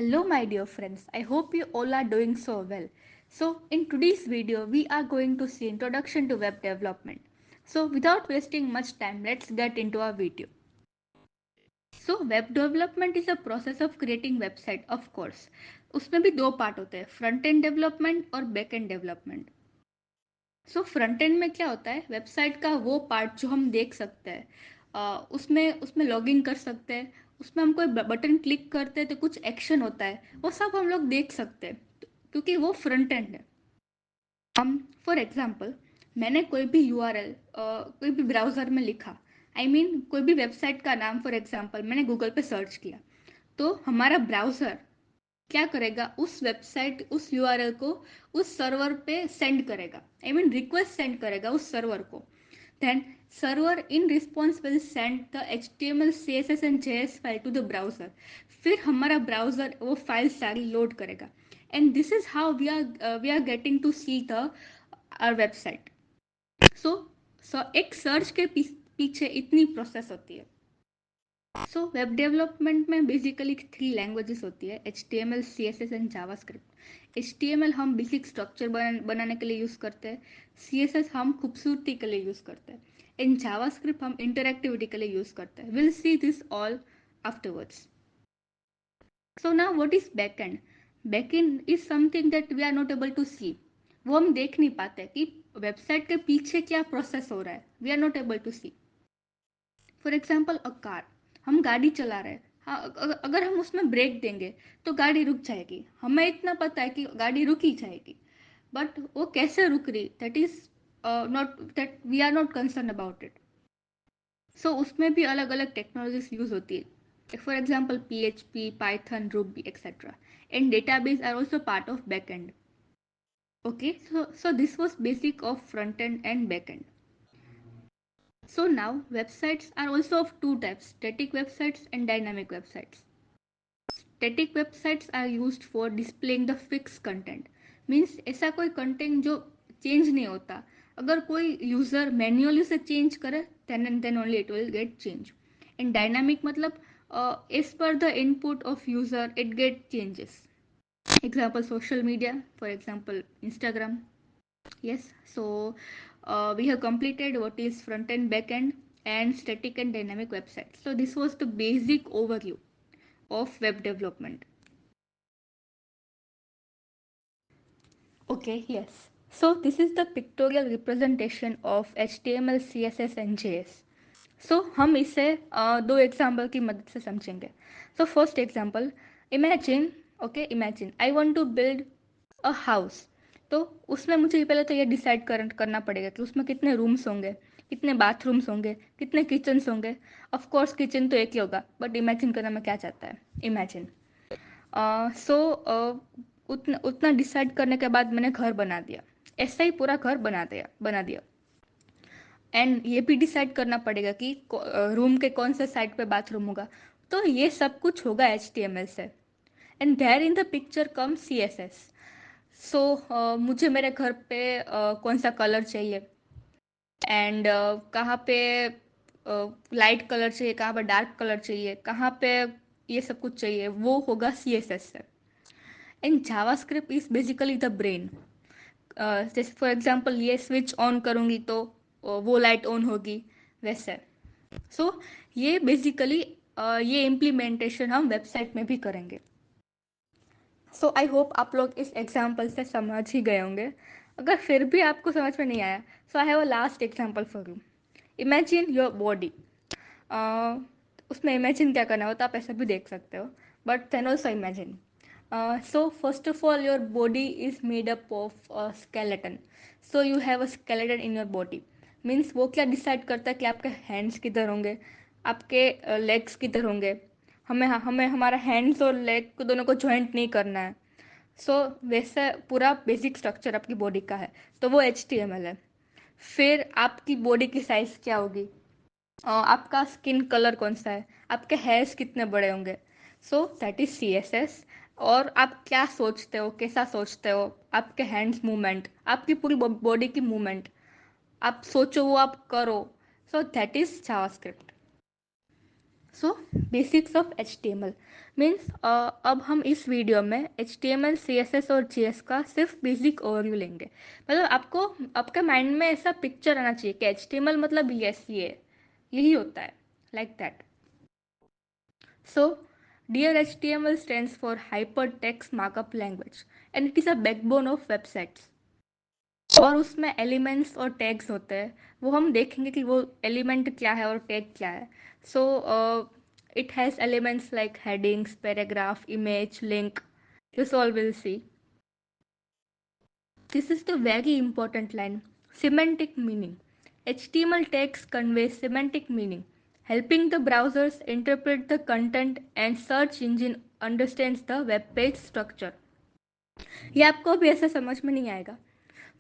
Hello my dear friends, I hope you all are doing so well. So in today's video we are going to see introduction to web development. So without wasting much time, let's get into our video. So web development is a process of creating website of course. उसमें भी दो part होते हैं, front end development और back and development. So front end में क्या होता है, वेबसाइट का वो पार्ट जो हम देख सकते हैं. उसमें उसमें लॉगिन कर सकते हैं, उसमें हम कोई बटन क्लिक करते हैं तो कुछ एक्शन होता है, वो सब हम लोग देख सकते हैं क्योंकि वो फ्रंट एंड है. हम फॉर एग्जांपल मैंने कोई भी यूआरएल कोई भी ब्राउज़र में लिखा, कोई भी वेबसाइट का नाम फॉर एग्जांपल मैंने गूगल पे सर्च किया, तो हमारा ब्राउज़र क्या करेगा, उस वेबसाइट उस यूआरएल को उस सर्वर पे सेंड करेगा, रिक्वेस्ट सेंड करेगा उस सर्वर को. Then server in response will send the HTML CSS and JS file to the browser. फिर हमारा ब्राउजर वो फाइल सारी लोड करेगा and this is how we are getting to see the our website. So एक search के पीछे इतनी process होती है. सो वेब डेवलपमेंट में बेसिकली थ्री लैंग्वेजेस होती है, HTML CSS and JavaScript. HTML हम बेसिक स्ट्रक्चर बनाने के लिए यूज़ करते हैं, CSS हम खूबसूरती के लिए यूज़ करते हैं, एंड जावास्क्रिप्ट हम इंटरेक्टिविटी के लिए यूज़ करते हैं. Will see this all afterwards. So now what is backend. Backend is something that we are not able to see. वो हम देख नहीं पाते कि वेबसाइट के पीछे क्या प्रोसेस हो रहा है, we are not able to see. For example a car, हम गाड़ी चला रहे हैं, हाँ, अगर हम उसमें ब्रेक देंगे तो गाड़ी रुक जाएगी, हमें इतना पता है कि गाड़ी रुक ही जाएगी, बट वो कैसे रुक रही, that is not that we are not concern about it. So उसमें भी अलग अलग टेक्नोलॉजीज यूज होती है, for example PHP, Python, Ruby etcetera. And database are also part of back end. Okay, so this was basic of front end and back end. So now websites are also of two types, static websites and dynamic websites. Static websites are used for displaying the fixed content. Means ऐसा कोई content जो change नहीं होता, अगर कोई user manually से change करे then only it will get change. And dynamic मतलब as per the input of user it get changes. Example social media, for example Instagram. Yes, so we have completed what is front end, back end, and static and dynamic websites. So this was the basic overview of web development. Okay, yes. So this is the pictorial representation of HTML, CSS and JS. So हम इसे दो example की मदद से समझेंगे. So first example, imagine I want to build a house. तो उसमें मुझे पहले तो ये डिसाइड करना पड़ेगा कि उसमें कितने रूम्स होंगे, कितने बाथरूम्स होंगे, कितने किचन्स होंगे. ऑफ कोर्स किचन तो एक ही होगा, बट इमेजिन करना में क्या चाहता है, इमेजिन. सो उतना उतना डिसाइड करने के बाद मैंने घर बना दिया, ऐसा ही पूरा घर बना दिया. एंड ये भी डिसाइड करना पड़ेगा कि रूम के कौन से साइड पे बाथरूम होगा. तो ये सब कुछ होगा HTML से. And there in the picture come CSS. So मुझे मेरे घर पे कौन सा कलर चाहिए, एंड कहाँ पे लाइट कलर चाहिए, कहाँ पे डार्क कलर चाहिए, कहाँ पे ये सब कुछ चाहिए, वो होगा CSS से. And JavaScript is basically the brain. जैसे फॉर एग्जांपल ये स्विच ऑन करूँगी तो वो लाइट ऑन होगी, वैसे. सो ये बेसिकली ये इम्प्लीमेंटेशन हम वेबसाइट में भी करेंगे. सो आई होप आप लोग इस एग्जाम्पल से समझ ही गए होंगे. अगर फिर भी आपको समझ में नहीं आया, so I have a last example for you. Imagine your body. उसमें इमेजिन क्या करना होता है आप ऐसा भी देख सकते हो, but then also imagine. So first of all your body is made up of skeleton. So you have a skeleton in your body. Means वो क्या डिसाइड करता है कि आपके हैंड्स किधर होंगे, आपके लेग्स किधर होंगे. हमें हमें हमारा हैंड्स और लेग को दोनों को ज्वाइंट नहीं करना है. सो वैसे पूरा बेसिक स्ट्रक्चर आपकी बॉडी का है, तो वो HTML है. फिर आपकी बॉडी की साइज क्या होगी, आपका स्किन कलर कौन सा है, आपके हेयर्स कितने बड़े होंगे. So that is CSS. और आप क्या सोचते हो, कैसा सोचते हो, आपके हैंड्स मूवमेंट, आपकी पूरी बॉडी की मूवमेंट, आप सोचो वो आप करो. So that is JavaScript. So basics of HTML means अब हम इस वीडियो में HTML CSS और JS का सिर्फ बेसिक ओवरव्यू लेंगे। मतलब आपको आपके माइंड में ऐसा पिक्चर आना चाहिए कि HTML मतलब यस ये यही होता है, like that. So dear HTML stands for Hypertext Markup Language and it is a backbone of websites। और उसमें एलिमेंट्स और टैग्स होते हैं, वो हम देखेंगे कि वो एलिमेंट क्या है और टैग क्या है। So it has elements like headings, paragraph, image, link, this all will see. This is the very important line, semantic meaning. HTML tags convey semantic meaning, helping the browsers interpret the content and search engine understands the web page structure। ये आपको भी ऐसा समझ में नहीं आएगा।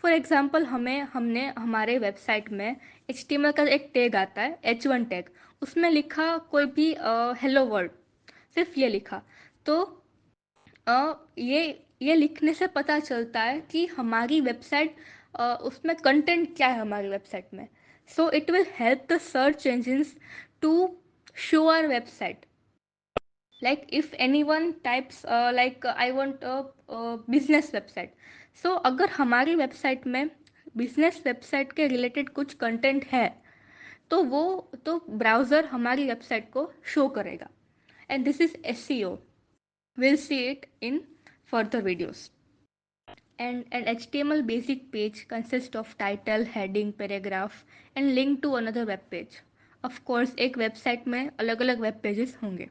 For example हमने हमारे वेबसाइट में HTML का एक टैग आता है H1 टैग, उसमें लिखा कोई भी हेलो वर्ल्ड, सिर्फ ये लिखा, तो ये लिखने से पता चलता है कि हमारी वेबसाइट उसमें कंटेंट क्या है हमारी वेबसाइट में। So it will help the search engines to show our website. like if anyone types like I want a business website, so अगर हमारी वेबसाइट में बिजनेस वेबसाइट के रिलेटेड कुछ कंटेंट है तो वो तो ब्राउज़र हमारी वेबसाइट को शो करेगा, and this is SEO। Will see it in further videos। And an HTML basic page consists of title, heading, paragraph and link to another web page। of course एक website में अलग अलग web pages होंगे।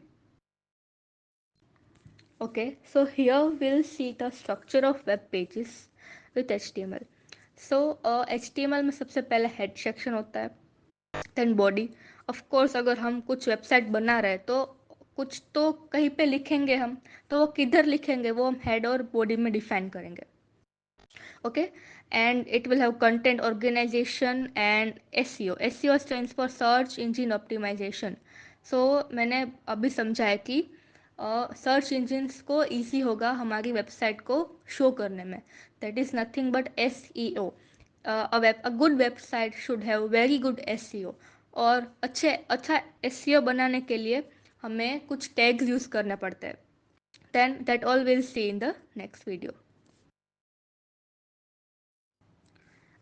Okay, so here we'll see the structure of web pages with HTML। So HTML में सबसे पहले head section होता है, then body। of course अगर हम कुछ वेबसाइट बना रहे हैं तो कुछ तो कहीं पे लिखेंगे हम, तो वो किधर लिखेंगे वो हम हेड और बॉडी में डिफाइन करेंगे। okay, and it will have content organization and SEO। SEO stands for search engine optimization। so मैंने अभी समझा है कि सर्च इंजिन्स को ईजी होगा हमारी वेबसाइट को शो करने में, that is nothing but SEO। A good website should have very good SEO। और अच्छा SEO बनाने के लिए हमें कुछ टैग्स यूज़ करने पड़ते हैं, then that all will see in the next video.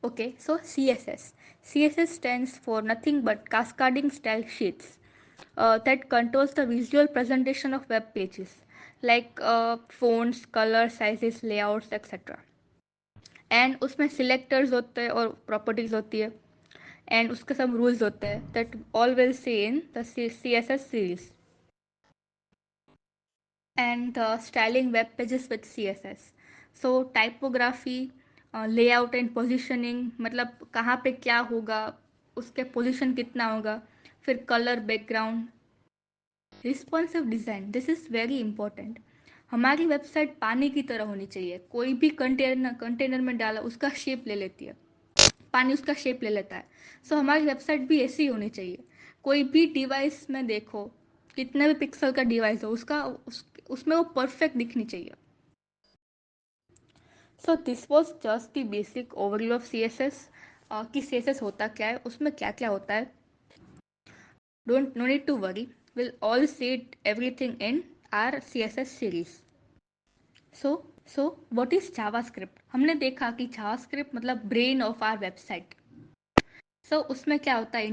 Okay, so CSS. CSS stands for nothing but cascading style sheets that controls the visual presentation of web pages like fonts, color, sizes, layouts, etc. And उसमें selectors होते हैं और properties होती है and उसके सब rules होते हैं that all will see in the CSS series. and styling web pages with CSS। so typography, layout and positioning, मतलब कहाँ पे क्या होगा, उसके पोजीशन कितना होगा, फिर colour, background, responsive design, this is very important. हमारी वेबसाइट पानी की तरह होनी चाहिए, कोई भी कंटेनर में डाला उसका शेप ले लेती है, पानी उसका शेप ले लेता है। सो हमारी वेबसाइट भी ऐसी होनी चाहिए। कोई भी डिवाइस में देखो, कितने भी पिक्सल का डिवाइस हो उसमें वो परफेक्ट दिखनी चाहिए। So this was just the basic overview of CSS कि CSS होता क्या है, उसमें क्या क्या होता है। Don't no need to worry, will all see it everything in our CSS series. So what is JavaScript? हमने देखा कि जावास्क्रिप्ट मतलब brain of our website. So उसमें क्या होता है,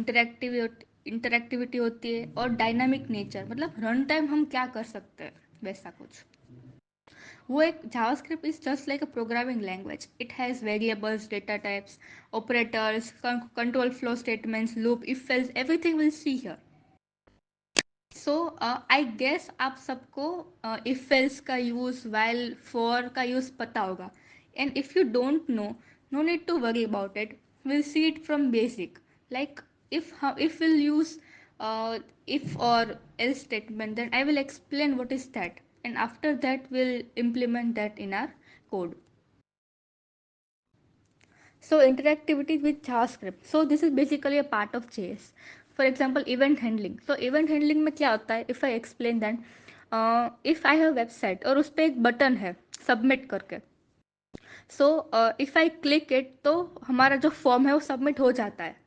इंटरेक्टिविटी होती है और डायनामिक नेचर, मतलब रन टाइम हम क्या कर सकते हैं वैसा कुछ। वो एक JavaScript is just like a programming language. It has variables, data types, operators, control flow statements, loop, if else, everything will see here. So I guess आप सबको इफ एल्स का यूज़, वाइल, फॉर का use पता होगा, and if you don't know, no need to worry about it, will see it from basic. Like if we'll use if or else statement, then I will explain what is that, and after that we'll implement that in our code. So interactivity with JavaScript, so this is basically a part of JS। for example event handling, so event handling में क्या होता है, if I explain that if I have website और उस पर एक button है submit करके, so if I click it तो हमारा जो फॉर्म है वो सबमिट हो जाता है।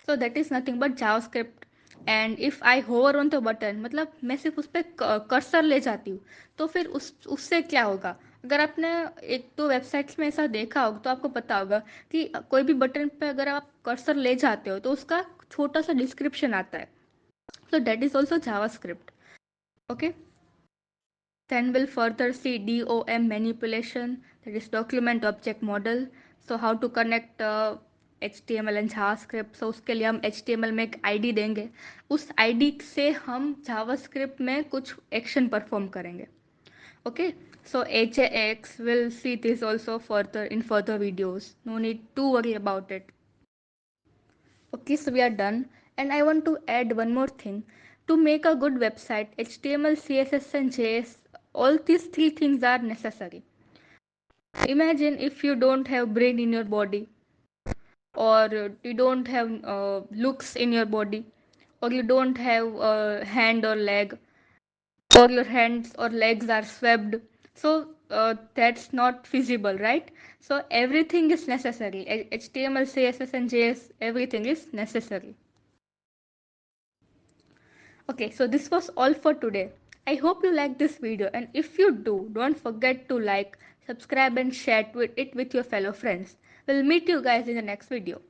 so that is nothing but JavaScript and if I hover on the button, मतलब मैं सिर्फ उस पर कर्सर ले जाती हूँ, तो फिर उससे क्या होगा? अगर आपने एक दो वेबसाइट्स में ऐसा देखा होगा तो आपको पता होगा कि कोई भी बटन पे अगर आप कर्सर ले जाते हो तो उसका छोटा सा डिस्क्रिप्शन आता है. So that is also JavaScript. Okay. Then we'll further see DOM manipulation, that is document object model. So how to connect HTML and JavaScript. So उसके लिए हम HTML में एक ID देंगे, उस ID से हम JavaScript में कुछ एक्शन परफॉर्म करेंगे. Okay. So HAX will see this also further in further videos. No need to worry about it. Okay, so we are done. And I want to add one more thing. To make a good website, HTML, CSS, and JS, all these three things are necessary. Imagine if you don't have brain in your body, or you don't have looks in your body, or you don't have a hand or leg, or your hands or legs are swept. So that's not feasible, right? So everything is necessary. HTML, CSS, and JS, everything is necessary. Okay, so this was all for today. I hope you liked this video, and if you do, don't forget to like, subscribe and share it with your fellow friends. We'll meet you guys in the next video.